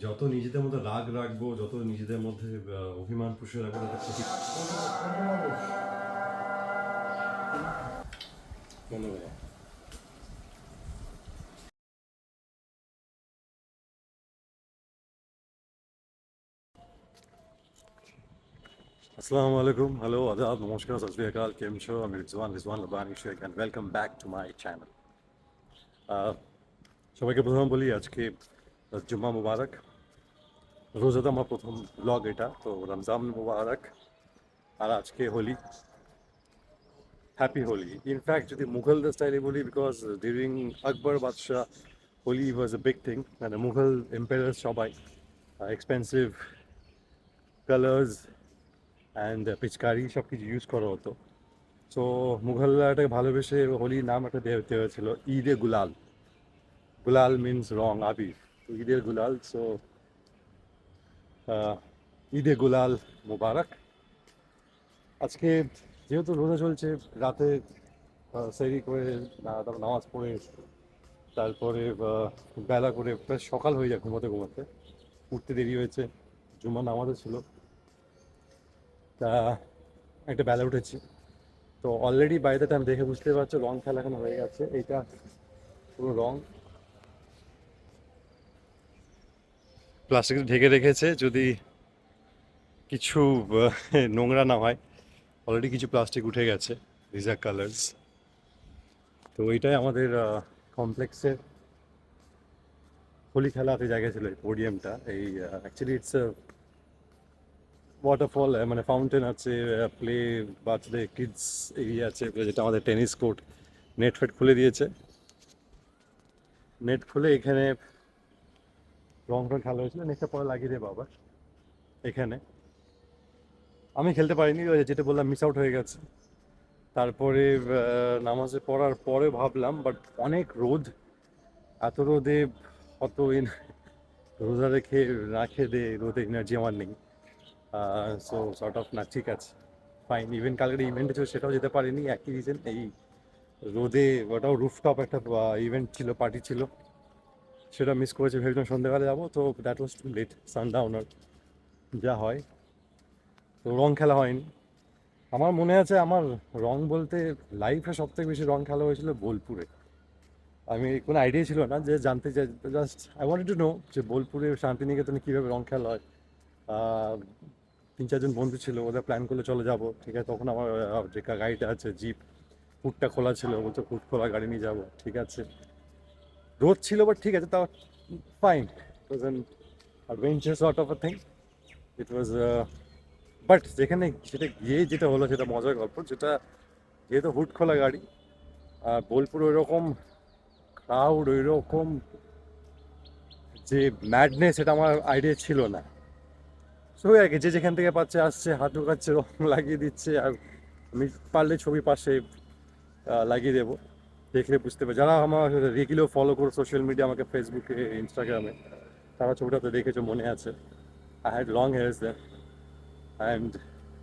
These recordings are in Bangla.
যত নিজেদের মধ্যে রাগ রাখবো, যত নিজেদের মধ্যে অভিমান পুষে রাখবো, তাতে ক্ষতি মনে হয়। আসসালামু আলাইকুম, হ্যালো, আদাব, নমস্কার, সত শ্রী আকাল, কেম છો? আমি Rizwan Lobani Sheikh and welcome back to my channel. সবাইকে প্রথমে বলি আজকে জুম্মা মুবারক। রোজাতে আমার প্রথম ব্লগ এটা, তো রমজান মুবারক। আর আজকে হোলি, হ্যাপি হোলি। ইনফ্যাক্ট যদি মুঘলদের স্টাইলে বলি, বিকজ ডিউরিং আকবর বাদশাহ হোলি ওয়াজ এ বিগ থিং, মানে মুঘল এম্পায়ার সবাই এক্সপেন্সিভ কালার্স অ্যান্ড পিচকারি সব কিছু ইউজ করা হতো। সো মুঘলরা এটাকে ভালোবেসে হোলির নাম একটা দেওয়া হয়েছিল ঈদে গুলাল। গুলাল মিনস রং, আবির। তো ঈদের গুলাল, সো ঈদে গুলাল মুবারক। আজকে যেহেতু রোজা চলছে, রাতে সেহরি করে তারপর নামাজ পড়ে, তারপরে বেলা করে প্রায় সকাল হয়ে যায় ঘুমোতে ঘুমোতে, উঠতে দেরি হয়েছে, জুম্মার নামাজও ছিল, তা একটা বেলা উঠেছি। তো অলরেডি বাই দ্য টাইম দেখে বুঝতে পারছো রং খেলা এখন হয়ে গেছে। এইটা পুরো রং প্লাস্টিক ঢেকে রেখেছে, যদি কিছু নোংরা না হয়। অলরেডি কিছু প্লাস্টিক উঠে গেছে, দিজ আর কালার্স। তো এইটাই আমাদের কমপ্লেক্সের হোলি খেলাতে জায়গা ছিল, এই পোডিয়ামটা। এই অ্যাকচুয়ালি ইটস ওয়াটারফল, মানে ফাউন্টেন আছে, প্লে বার্থডে কিডস এরিয়া আছে, যেটা আমাদের টেনিস কোর্ট। নেট ফেট খুলে দিয়েছে, নেট খুলে এখানে রং টং খেলা হয়েছিল। নেটটা পরে লাগিয়ে দেবো আবার এখানে। আমি খেলতে পারিনি, ওই যেটা বললাম মিস আউট হয়ে গেছে। তারপরে নামাজে পড়ার পরে ভাবলাম, বাট অনেক রোদ, এত রোদে অত রোজা রেখে না খেয়ে দে, রোদে এনার্জি আমার নেই। সো সর্ট অফ না, ঠিক আছে, ফাইন। ইভেন কালকের ইভেন্টে ছিল, সেটাও যেতে পারিনি, একই রিজন, এই রোদে। ওটাও রুফটপ একটা ইভেন্ট ছিল, পার্টি ছিল, সেটা মিস করেছে। ভেবেছিলাম সন্ধ্যাবেলা যাবো, তো দ্যাট ওয়াজ টু লেট, সানডাউনার যা হয়। তো রং খেলা হয়নি। আমার মনে আছে, আমার রং বলতে লাইফে সব থেকে বেশি রং খেলা হয়েছিল বোলপুরে। আমি কোনো আইডিয়া ছিল না, যে জানতে চাই, just I wanted to know যে বোলপুরে শান্তিনিকেতনে কীভাবে রং খেলা হয়। আহ, 3-4 জন বন্ধু ছিল, ওদের প্ল্যান করলে চলে যাবো, ঠিক আছে। তখন আমার যে গাড়িটা আছে জিপ, হুডটা খোলা ছিল, বলতো হুড খোলা গাড়ি নিয়ে যাবো, ঠিক আছে। রোদ ছিল, বাট ঠিক আছে, তাও fine. It was an adventure sort of a thing. It was, but যেখানে সেটা গিয়ে যেটা হলো, সেটা মজার গল্প, যেটা যেহেতু হুড খোলা গাড়ি, আর বোলপুর ওই রকম ক্রাউড, ওই রকম যে ম্যাডনেস, সেটা আমার আইডিয়া ছিল না। সো আর কি, যে যেখান থেকে পাচ্ছে আসছে, হাত ঢোকাচ্ছে, রং লাগিয়ে দিচ্ছে। আর আমি পারলে ছবি পাশে লাগিয়ে দেবো, দেখলে বুঝতে পারবে। যারা আমার রেগুলার ফলো করো সোশ্যাল মিডিয়া, আমাকে ফেসবুকে, ইনস্টাগ্রামে, তারা ছবিটা তো দেখেছো, মনে আছে। I had long hairs then, and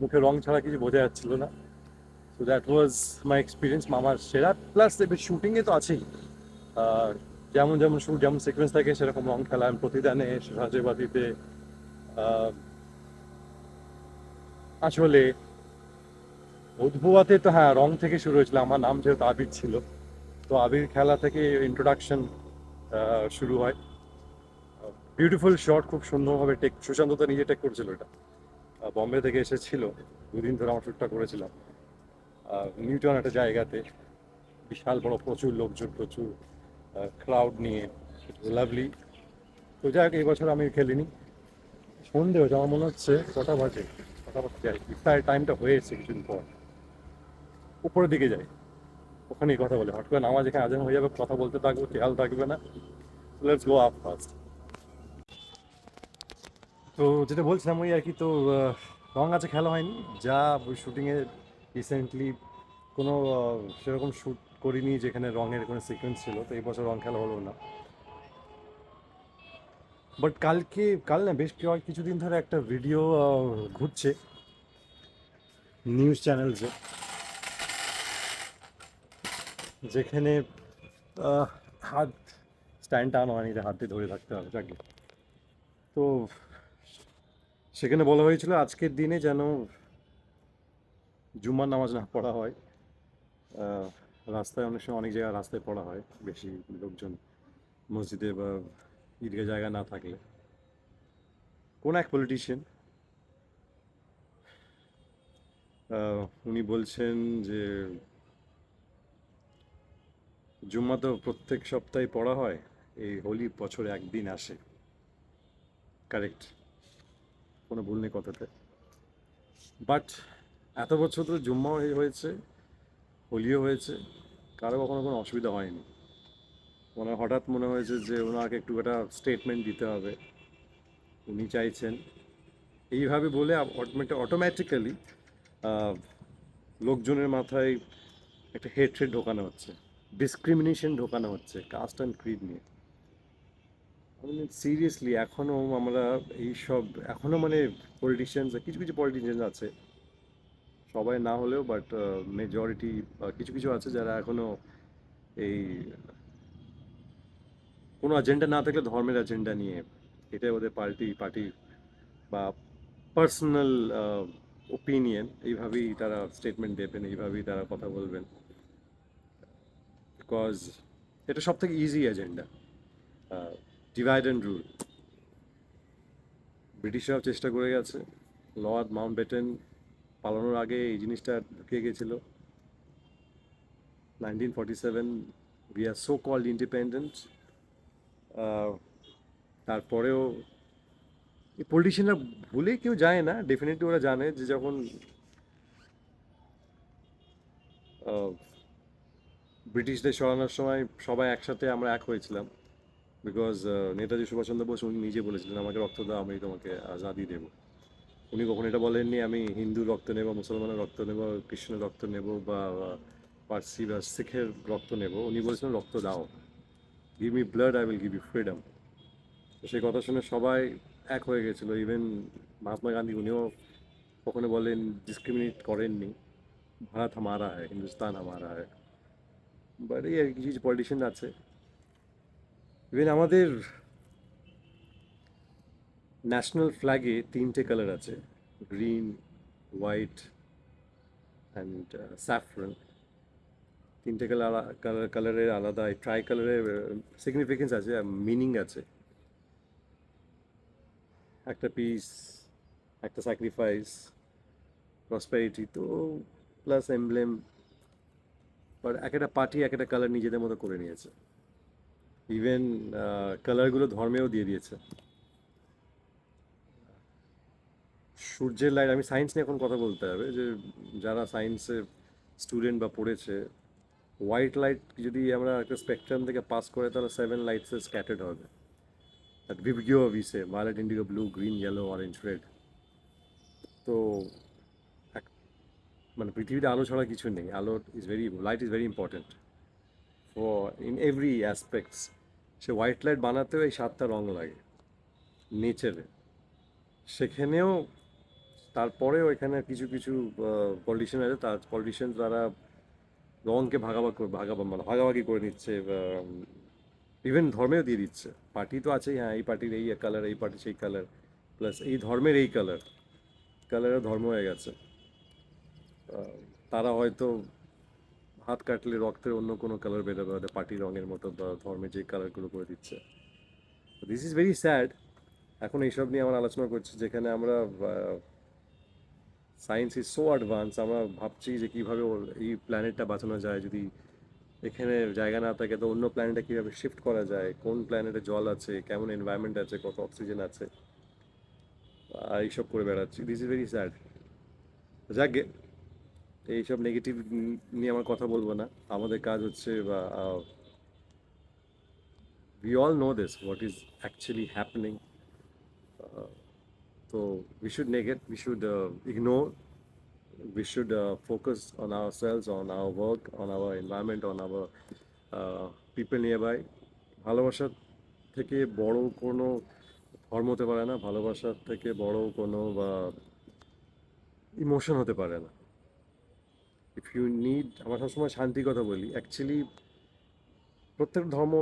মুখে রং ছাড়া কিছু বোঝা যাচ্ছিল না। So that was my experience, মামার সেরা। প্লাস শুটিংয়ে তো আছেই, আহ, যেমন যেমন শ্যুট, যেমন সিকোয়েন্স থাকে, সেরকম রং খেলা। আমি প্রতিদানে, সাজেবাতিতে, আসলে উদ্ভুয়াতে তো হ্যাঁ, রং থেকে শুরু হয়েছিল। আমার নাম যেহেতু আবির ছিল, তো আবির খেলা থেকে ইন্ট্রোডাকশন শুরু হয়। বিউটিফুল শট, খুব সুন্দরভাবে টেক, সুশান্ত তো নিজে টেক করেছিল এটা। বম্বে থেকে এসেছিল, 2 দিন ধরে আমার শ্যুটটা করেছিলাম নিউটন একটা জায়গাতে, বিশাল বড়, প্রচুর লোকজন, প্রচুর ক্রাউড নিয়ে, লাভলি। তো যাই হোক, এই বছর আমি খেলিনি। সন্ধে হয়েছে, আমার মনে হচ্ছে কটা বাজে, কটা বাজে যাই, ইফতারের টাইমটা হয়ে এসেছে কিছুদিন পর। উপরের দিকে যাই, ওখানেই কথা বলে, হট করে নামাজ এখানে আজান হয়ে যাবে, কথা বলতে থাকবো, খেয়াল থাকবে না। Let's go up first. তো যেটা বলছিলাম ওই আর কি, তো রং আছে খেলা হয়নি। যা শুটিংয়ে রিসেন্টলি কোনো সেরকম শ্যুট করিনি যেখানে রঙের কোনো সিকোয়েন্স ছিল, তো এই বছর রং খেলা হলো না। বাট কাল না, বেশ কিছুদিন ধরে একটা ভিডিও ঘুরছে নিউজ চ্যানেলসে, যেখানে হাত স্ট্যান্ড টান হয়নি, হাত দিয়ে ধরে থাকতে হবে, যাকে তো সেখানে বলা হয়েছিল আজকের দিনে যেন জুম্মার নামাজ না পড়া হয়। আহ, রাস্তায় অনেক সময় অনেক জায়গায় রাস্তায় পড়া হয় বেশি লোকজন মসজিদে বা ঈদগাহ জায়গা না থাকলে। কোন এক পলিটিশিয়ান উনি বলছেন যে জুম্মা তো প্রত্যেক সপ্তাহে পড়া হয়, এই হোলি বছরে একদিন আসে। কারেক্ট, কোনো ভুল নেই কথাতে। বাট এত বছর তো জুম্মাও হয়েছে, হোলিও হয়েছে, কারো কখনো কোনো অসুবিধা হয়নি। হঠাৎ মনে হয়েছে যে ওনাকে একটু একটা স্টেটমেন্ট দিতে হবে, উনি চাইছেন এইভাবে বলে অটোমেটিক্যালি লোকজনের মাথায় একটা হেট্রেড ঢোকানো হচ্ছে, ডিসক্রিমিনেশন ঢোকানো হচ্ছে কাস্ট অ্যান্ড ক্রিড নিয়ে। সিরিয়াসলি এখনও আমরা এইসব এখনও পলিটিশিয়ানস, কিছু কিছু পলিটিশিয়ান আছে, সবাই না হলেও বাট মেজরিটি কিছু কিছু আছে যারা এখনও এই কোনো এজেন্ডা না থাকলে ধর্মের এজেন্ডা নিয়ে, এটাই ওদের পার্টি বা পার্সোনাল ওপিনিয়ন, এইভাবেই তারা স্টেটমেন্ট দেবেন, এইভাবেই তারা কথা বলবেন। বিকজ এটা সব থেকে easy agenda, divide and rule. ব্রিটিশরাও চেষ্টা করে গেছে, লর্ড মাউন্টব্যাটেন পালানোর আগে এই জিনিসটা ঢুকে গেছিলো। 1947 we are so called independent. তারপরেও এই পলিটিশিয়ানরা ভুলে কেউ যায় না, ডেফিনেটলি ওরা জানে যে যখন আহ, ব্রিটিশদের সরানোর সময় সবাই একসাথে আমরা এক হয়েছিলাম। বিকজ নেতাজি সুভাষচন্দ্র বোস উনি নিজে বলেছিলেন আমাকে রক্ত দাও, আমি তোমাকে আজাদি দেবো। উনি কখনো এটা বলেননি আমি হিন্দু রক্ত নেব, মুসলমানের রক্ত নেব, খ্রিস্টানের রক্ত নেব, বা পার্সি বা শিখের রক্ত নেব। উনি বলেছিলেন রক্ত দাও, give me blood I will give you freedom. তো সেই কথা শুনে সবাই এক হয়ে গেছিলো। ইভেন মহাত্মা গান্ধী উনিও কখনো বলেন ডিসক্রিমিনেট করেননি, ভারত হামারা হ্যায়, হিন্দুস্তান হামারা হ্যায়। বাট এই আর কিছু কিছু পলিটিশিয়ান আছে। ইভেন আমাদের ন্যাশনাল ফ্ল্যাগে তিনটে কালার আছে, গ্রিন, হোয়াইট অ্যান্ড স্যাফরন। তিনটে কালারের আলাদা ট্রাই কালারের সিগনিফিকেন্স আছে, মিনিং আছে। একটা পিস, একটা স্যাক্রিফাইস, প্রসপেরিটি, তো প্লাস এমব্লেম। বাট এক একটা পার্টি এক একটা কালার নিজেদের মতো করে নিয়েছে। ইভেন কালারগুলো ধর্মেও দিয়ে দিয়েছে। সূর্যের লাইট, আমি সায়েন্স নিয়ে এখন কথা বলতে হবে, যে যারা সায়েন্সের স্টুডেন্ট বা পড়েছে, হোয়াইট লাইট যদি আমরা একটা স্পেকট্রাম থেকে পাস করে তাহলে 7 লাইটসে স্ক্যাটার্ড হবে। দ্যাট ভিভিও ভিসে violet, indigo, blue, green, yellow, orange, red. তো পৃথিবীতে আলো ছাড়া কিছু নেই। আলো is very, light is very important for in every aspects. সে হোয়াইট লাইট বানাতেও এই 7টা রং লাগে নেচারে, সেখানেও। তারপরেও এখানে কিছু কিছু পলিটিশিয়ান আছে, পলিটিশিয়ান তারা রঙকে ভাগাভাগি করে নিচ্ছে। ইভেন ধর্মেও দিয়ে দিচ্ছে, পার্টি তো আছেই, হ্যাঁ এই পার্টির এই কালার, এই পার্টির সেই কালার, প্লাস এই ধর্মের এই কালার, কালারও ধর্ম হয়ে গেছে। তারা হয়তো হাত কাটলে রক্তের অন্য কোনো কালার বেরোবে, হয়তো পার্টি রঙের মতো বা ধর্মের যে কালারগুলো করে দিচ্ছে। This is very sad. এখন এইসব নিয়ে আমরা আলোচনা করছি যেখানে আমরা সায়েন্স ইজ সো অ্যাডভান্স, আমরা ভাবছি যে কীভাবে এই প্ল্যানেটটা বাঁচানো যায়, যদি এখানে জায়গা না থাকে তো অন্য প্ল্যানেটে কীভাবে শিফট করা যায়, কোন প্ল্যানেটে জল আছে, কেমন এনভায়রনমেন্ট আছে, কত অক্সিজেন আছে, এইসব করে বেড়াচ্ছি। This is very sad. যাকে এইসব নেগেটিভ নিয়ে আমার কথা বলবো না। আমাদের কাজ হচ্ছে বা we all know this what is actually happening. So we should ignore, we should focus on ourselves, on our work, on our environment, on our people nearby. ভালোবাসার থেকে বড় কোনো ধর্ম হতে পারে না, ভালোবাসার থেকে বড় কোনো বা ইমোশন হতে পারে না। ইফ ইউ নিড, আমরা সবসময় শান্তির কথা বলি, অ্যাকচুয়ালি প্রত্যেক ধর্ম,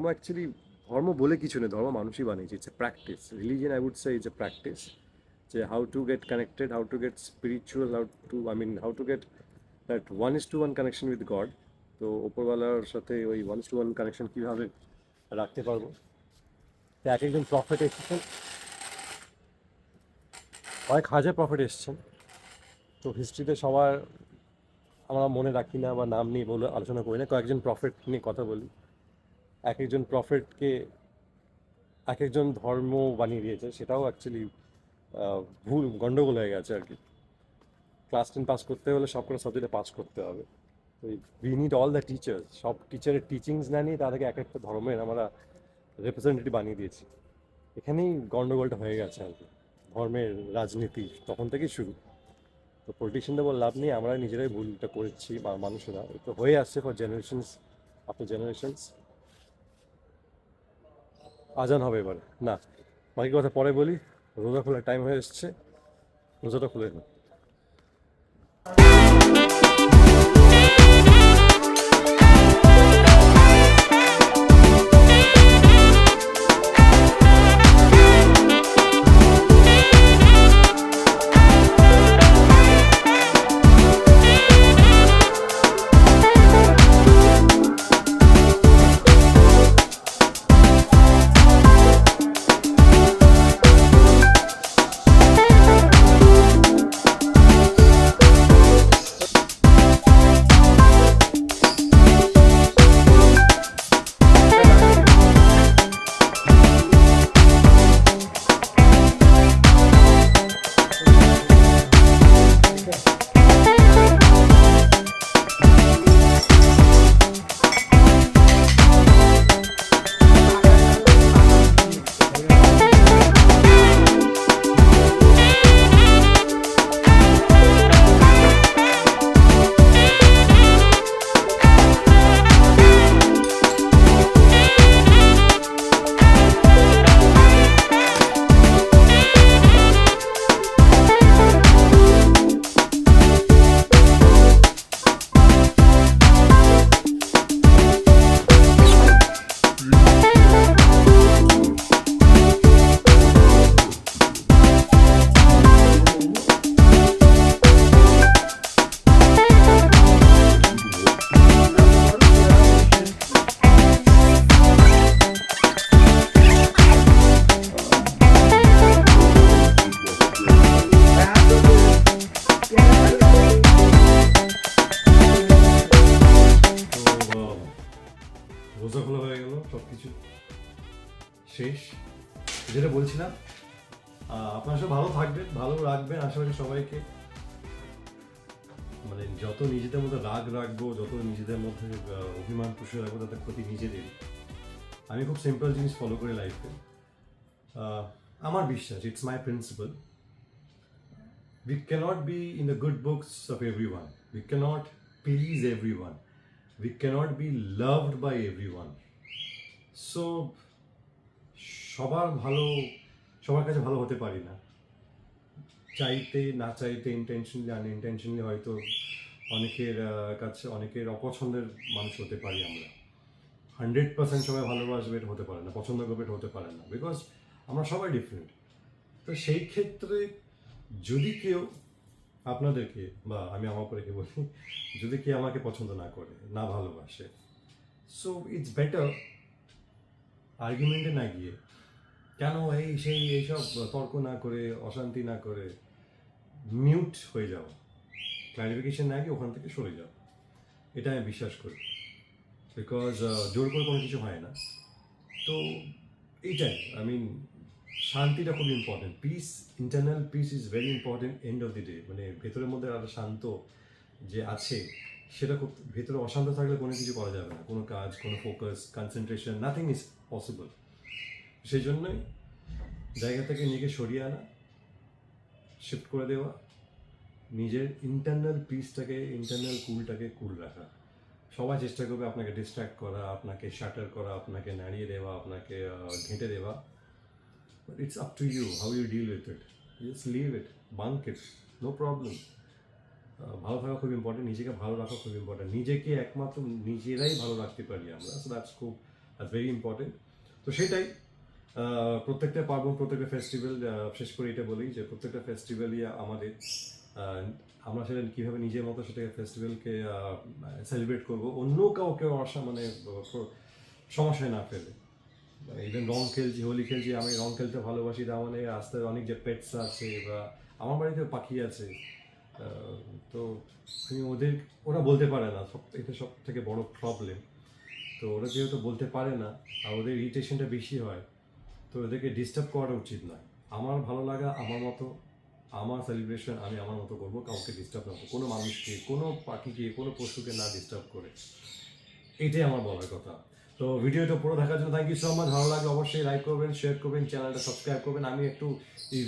অ্যাকচুয়ালি ধর্ম বলে কিছু নেই, ধর্ম মানুষই বানিয়েছে, it's a practice. Religion I would say it's a practice, যে how to get connected, how to get spiritual, how to get that one is to one connection with God. তো ওপরওয়ালার সাথে ওই one is to one connection কীভাবে রাখতে পারবো, তো এক একজন প্রফেট এসেছেন, অনেক হাজার প্রফেট এসেছেন, তো হিস্ট্রিতে সবার আমরা মনে রাখি না বা নাম নিয়ে বলে আলোচনা করি না, কয়েকজন প্রফেট নিয়ে কথা বলি। এক একজন প্রফেটকে এক একজন ধর্ম বানিয়ে দিয়েছে, সেটাও অ্যাকচুয়ালি ভুল, গন্ডগোল হয়ে গেছে আর কি। ক্লাস 10 পাস করতে হলে সব করে সাবজেক্টে পাস করতে হবে। তো we need all the teachers, সব টিচারের টিচিংস না নিয়ে তাদেরকে এক একটা ধর্মের আমরা রিপ্রেজেন্টেটিভ বানিয়ে দিয়েছি। এখানেই গন্ডগোলটা হয়ে গেছে আর কি, ধর্মের রাজনীতি তখন থেকেই শুরু। তো পলিটিশিয়ানদের বলে লাভ নেই, আমরা নিজেরাই ভুলটা করেছি বা মানুষেরা, তো হয়ে আসছে ফর জেনারেশনস আফটার জেনারেশনস। আজান হবে এবার, না বাকি কথা পরে বলি। রোজা খোলার টাইম হয়ে এসছে, রোজাটা খুলে নিই। রোজা খোলা হয়ে গেল, সব কিছু শেষ। যেটা বলছিলাম, আপনারা সব ভালো থাকবেন, ভালো রাখবেন আশেপাশে সবাইকে। মানে যত নিজেদের মধ্যে রাগ রাখবো, যত নিজেদের মধ্যে অভিমান পুষে রাখবো, তাতে ক্ষতি নিজেদের। আমি খুব সিম্পল জিনিস ফলো করি লাইফে, আমার বিশ্বাস, it's my principal. We cannot be in the good books of everyone. We cannot please everyone. We cannot be loved by everyone. So, সবার কাছে ভালো হতে পারি না, চাইতে না চাইতে, ইন্টেনশনালি আনইন্টেনশনালি হয়তো অনেকের কাছে অনেকের অপছন্দের মানুষ হতে পারি আমরা। 100% সবাই ভালোবাসবে এটা হতে পারে না, পছন্দ করবে এটা হতে পারে না, বিকজ আমরা সবাই ডিফারেন্ট। তো সেই ক্ষেত্রে যদি কেউ আপনাদেরকে, বা আমি আমার করে কি বলি, যদি কেউ আমাকে পছন্দ না করে, না ভালোবাসে, সো ইটস বেটার আর্গুমেন্টে না গিয়ে, কেন এইসব তর্ক না করে, অশান্তি না করে মিউট হয়ে যাওয়া, ক্লারিফিকেশন না গিয়ে ওখান থেকে সরে যাওয়া, এটা আমি বিশ্বাস করি। বিকজ জোর করে কোনো কিছু হয় না। তো এইটাই, শান্তিটা খুব important. Piece, internal piece is very important end of the day. মানে ভেতরের মধ্যে আরো শান্ত যে আছে, সেটা খুব, ভেতরে অশান্ত থাকলে কোনো কিছু করা যাবে না, কোনো কাজ, কোনো focus, concentration, nothing is possible. সেই জন্যই জায়গা থেকে নিজেকে সরিয়ে আনা, শিফট করে দেওয়া, নিজের ইন্টারনাল পিসটাকে, ইন্টারনাল কুলটাকে কুল রাখা। সবাই চেষ্টা করবে আপনাকে ডিস্ট্র্যাক্ট করা, আপনাকে শাটার করা, আপনাকে নাড়িয়ে দেওয়া, আপনাকে ঘেঁটে দেওয়া। But it's up to you how you deal with it. Just leave it, bunk it, no problem. ভালো থাকা খুব ইম্পর্টেন্ট, নিজেকে ভালো রাখা খুব ইম্পর্টেন্ট। নিজেকে একমাত্র নিজেরাই ভালো রাখতে পারি আমরা, সো দ্যাটস ভেরি ইম্পর্টেন্ট। তো সেটাই প্রত্যেকটা পার্বণ, প্রত্যেকটা ফেস্টিভ্যাল, শেষ করে এটা বলি যে প্রত্যেকটা ফেস্টিভ্যালই আমাদের আমরা সেটা কীভাবে নিজের মতো সেটাকে ফেস্টিভ্যালকে সেলিব্রেট করব, অন্য কাউকে মানে সমস্যায় না ফেলে। ইভেন রং খেলছি, হোলি খেলছি, আমি রং খেলতে ভালোবাসি, তার মানে রাস্তায় অনেক যে পেটস আছে বা আমার বাড়িতে পাখি আছে, তো আমি ওরা বলতে পারে না, এটা সব থেকে বড় প্রবলেম। তো ওরা যেহেতু বলতে পারে না আর ওদের ইরিটেশনটা বেশি হয়, তো ওদেরকে ডিস্টার্ব করা উচিত নয়। আমার ভালো লাগা আমার মতো, আমার সেলিব্রেশন আমি আমার মতো করবো, কাউকে ডিস্টার্ব না করবো, কোনো মানুষকে, কোনো পাখিকে, কোনো পশুকে না ডিস্টার্ব করে। এটাই আমার বলার কথা। তো ভিডিওটা পুরো দেখার জন্য থ্যাংক ইউ সো মাচ। ভালো লাগলে অবশ্যই লাইক করবেন, শেয়ার করবেন, চ্যানেলটা সাবস্ক্রাইব করবেন। আমি একটু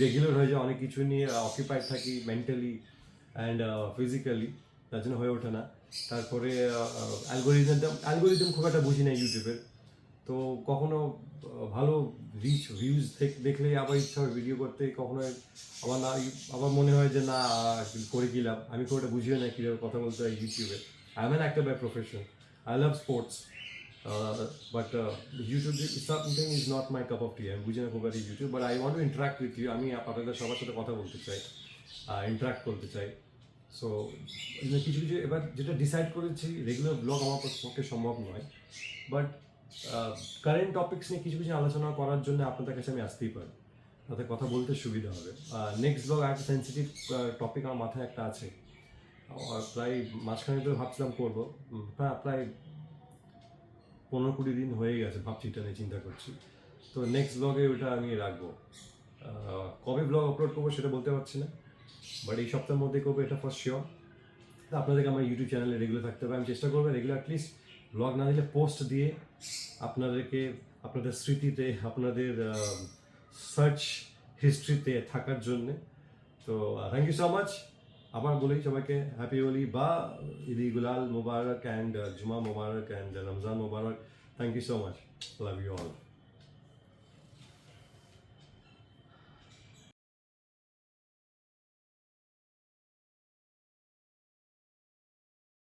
রেগুলার হয়ে যাই, অনেক কিছু নিয়ে অকুপাইড থাকি মেন্টালি অ্যান্ড ফিজিক্যালি, তার জন্য হয়ে ওঠে না। তারপরে অ্যালগোরিদম খুব একটা বুঝি না ইউটিউবের, তো কখনো ভালো ভিউজ দেখলে আবার ইচ্ছা হয় ভিডিও করতে, কখনো আবার না, আবার মনে হয় যে না করে কি লাভ। আমি খুব একটা বুঝিও না কীভাবে কথা বলতে হয় ইউটিউবে। I am an actor by profession, I love sports, but YouTube is something is not my cup of tea. আমি বুঝি না খুব একটা YouTube, but I want to interact with you. আমি আপনাদের সবার সাথে কথা বলতে চাই, ইন্টারাক্ট করতে চাই। সো কিছু কিছু এবার যেটা ডিসাইড করেছি, রেগুলার ব্লগ আমার পক্ষে সম্ভব নয়, বাট কারেন্ট টপিকস নিয়ে কিছু কিছু আলোচনা করার জন্য আপনাদের কাছে আমি আসতেই পারি, তাতে কথা বলতে সুবিধা হবে। নেক্সট ব্লগ একটা সেন্সিটিভ টপিক আমার মাথায় একটা আছে, প্রায় মাঝখানে তো ভাবছিলাম করবো, প্রায় 15-20 দিন হয়ে গেছে ভাবছি, এটা নিয়ে চিন্তা করছি। তো নেক্সট ব্লগে ওটা আমি রাখবো। কবে ব্লগ আপলোড করবো সেটা বলতে পারছি না, বাট এই সপ্তাহের মধ্যে করবো, এটা ফার্স্ট শিওর। আপনাদেরকে আমার ইউটিউব চ্যানেলে রেগুলার থাকতে হবে, আমি চেষ্টা করবো রেগুলার অ্যাটলিস্ট ব্লগ না দিলে পোস্ট দিয়ে আপনাদেরকে আপনাদের স্মৃতিতে, আপনাদের সার্চ হিস্ট্রিতে থাকার জন্যে। তো থ্যাংক ইউ সো মাচ। আবার বলি সবাইকে হ্যাপি হোলি বা ঈদ-ই গুলাল মুবারক অ্যান্ড জুমা মুবারক অ্যান্ড রমজান মুবারক। Thank you so much, love you all.